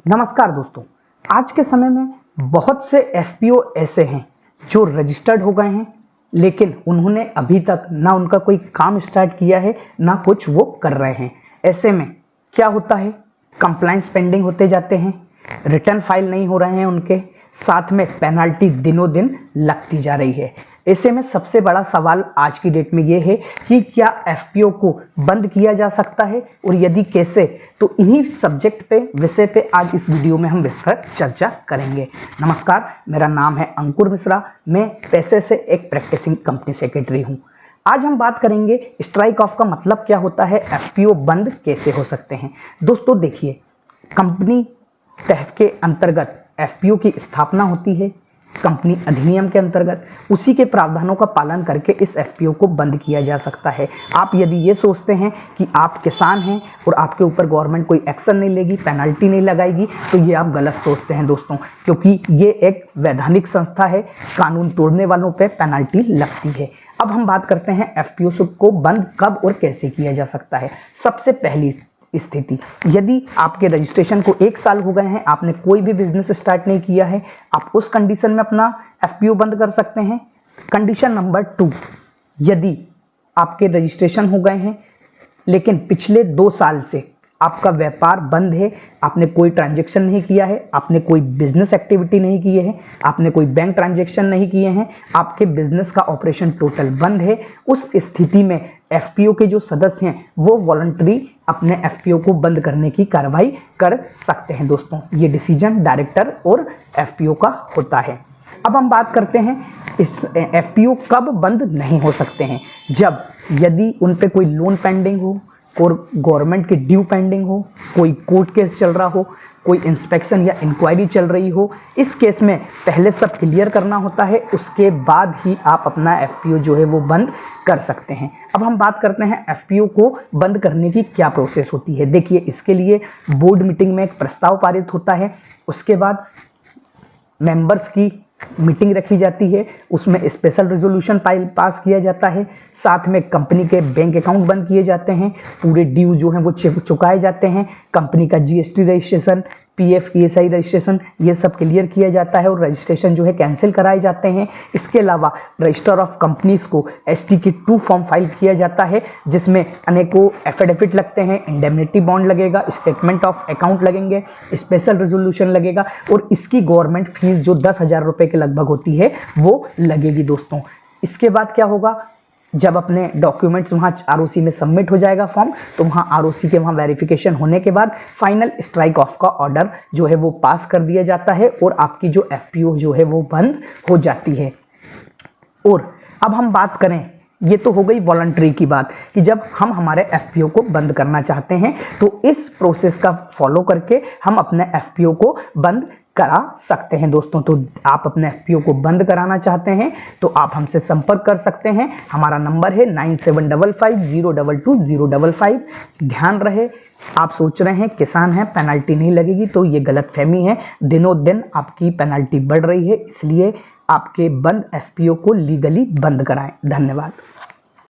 नमस्कार दोस्तों, आज के समय में बहुत से एफपीओ ऐसे हैं जो रजिस्टर्ड हो गए हैं, लेकिन उन्होंने अभी तक ना उनका कोई काम स्टार्ट किया है ना कुछ वो कर रहे हैं। ऐसे में क्या होता है, कंप्लायंस पेंडिंग होते जाते हैं, रिटर्न फाइल नहीं हो रहे हैं उनके, साथ में पेनल्टी दिनों दिन लगती जा रही है। ऐसे में सबसे बड़ा सवाल आज की डेट में ये है कि क्या एफपीओ को बंद किया जा सकता है और यदि कैसे, तो इन्हीं सब्जेक्ट पे विषय पे आज इस वीडियो में हम विस्तृत चर्चा करेंगे। नमस्कार, मेरा नाम है अंकुर मिश्रा, मैं पैसे से एक प्रैक्टिसिंग कंपनी सेक्रेटरी हूँ। आज हम बात करेंगे स्ट्राइक ऑफ का मतलब क्या होता है, एफपीओ बंद कैसे हो सकते हैं। दोस्तों देखिए, कंपनी तहत के अंतर्गत एफपीओ की स्थापना होती है, कंपनी अधिनियम के अंतर्गत उसी के प्रावधानों का पालन करके इस एफपीओ को बंद किया जा सकता है। आप यदि ये सोचते हैं कि आप किसान हैं और आपके ऊपर गवर्नमेंट कोई एक्शन नहीं लेगी, पेनल्टी नहीं लगाएगी, तो ये आप गलत सोचते हैं दोस्तों, क्योंकि ये एक वैधानिक संस्था है, कानून तोड़ने वालों पे पेनल्टी लगती है। अब हम बात करते हैं एफपीओ को बंद कब और कैसे किया जा सकता है। सबसे पहली स्थिति, यदि आपके रजिस्ट्रेशन को 1 साल हो गए हैं, आपने कोई भी बिजनेस स्टार्ट नहीं किया है, आप उस कंडीशन में अपना एफपीओ बंद कर सकते हैं। कंडीशन नंबर 2, यदि आपके रजिस्ट्रेशन हो गए हैं लेकिन पिछले 2 साल से आपका व्यापार बंद है, आपने कोई ट्रांजैक्शन नहीं किया है, आपने कोई बिजनेस एक्टिविटी नहीं की है, आपने कोई बैंक ट्रांजैक्शन नहीं किए हैं, आपके बिजनेस का ऑपरेशन टोटल बंद है, उस स्थिति में एफपीओ के जो सदस्य हैं वो वॉलंटरी अपने एफपीओ को बंद करने की कार्रवाई कर सकते हैं। दोस्तों, ये डिसीजन डायरेक्टर और एफपीओ का होता है। अब हम बात करते हैं इस एफपीओ कब बंद नहीं हो सकते हैं। जब यदि उन पे कोई लोन पेंडिंग हो और गवर्नमेंट की ड्यू पेंडिंग हो, कोई कोर्ट केस चल रहा हो, कोई इंस्पेक्शन या इंक्वायरी चल रही हो, इस केस में पहले सब क्लियर करना होता है, उसके बाद ही आप अपना एफपीओ जो है वो बंद कर सकते हैं। अब हम बात करते हैं एफपीओ को बंद करने की क्या प्रोसेस होती है। देखिए, इसके लिए बोर्ड मीटिंग में एक प्रस्ताव पारित होता है, उसके बाद मेंबर्स की मीटिंग रखी जाती है, उसमें स्पेशल रेजोल्यूशन पास किया जाता है, साथ में कंपनी के बैंक अकाउंट बंद किए जाते हैं, पूरे ड्यू जो हैं वो चुकाए जाते हैं, कंपनी का GST registration, PF ESI registration, ये सब क्लियर किया जाता है और रजिस्ट्रेशन जो है कैंसिल कराए जाते हैं। इसके अलावा रजिस्टर ऑफ कंपनीज को एसटी की 2 फॉर्म फाइल किया जाता है, जिसमें अनेकों एफिडेविट लगते हैं, इंडेमनिटी बॉन्ड लगेगा, स्टेटमेंट ऑफ अकाउंट लगेंगे, स्पेशल रेजोल्यूशन लगेगा और इसकी गवर्नमेंट फीस जो 10,000 रुपये के लगभग होती है वो लगेगी। दोस्तों, इसके बाद क्या होगा, जब अपने डॉक्यूमेंट्स वहाँ आरओसी में सबमिट हो जाएगा फॉर्म, तो वहाँ आरओसी के वहाँ वेरिफिकेशन होने के बाद फाइनल स्ट्राइक ऑफ का ऑर्डर जो है वो पास कर दिया जाता है और आपकी जो एफपीओ जो है वो बंद हो जाती है। और अब हम बात करें, ये तो हो गई वॉलंटरी की बात कि जब हम हमारे एफपीओ को बंद करना चाहते हैं तो इस प्रोसेस का फॉलो करके हम अपने एफपीओ को बंद करा सकते हैं। दोस्तों, तो आप अपने एफपीओ को बंद कराना चाहते हैं तो आप हमसे संपर्क कर सकते हैं। हमारा नंबर है 9755022055। ध्यान रहे, आप सोच रहे हैं किसान हैं पेनल्टी नहीं लगेगी, तो ये गलतफहमी है। दिनों दिन आपकी पेनल्टी बढ़ रही है, इसलिए आपके बंद एफपीओ को लीगली बंद कराएं। धन्यवाद।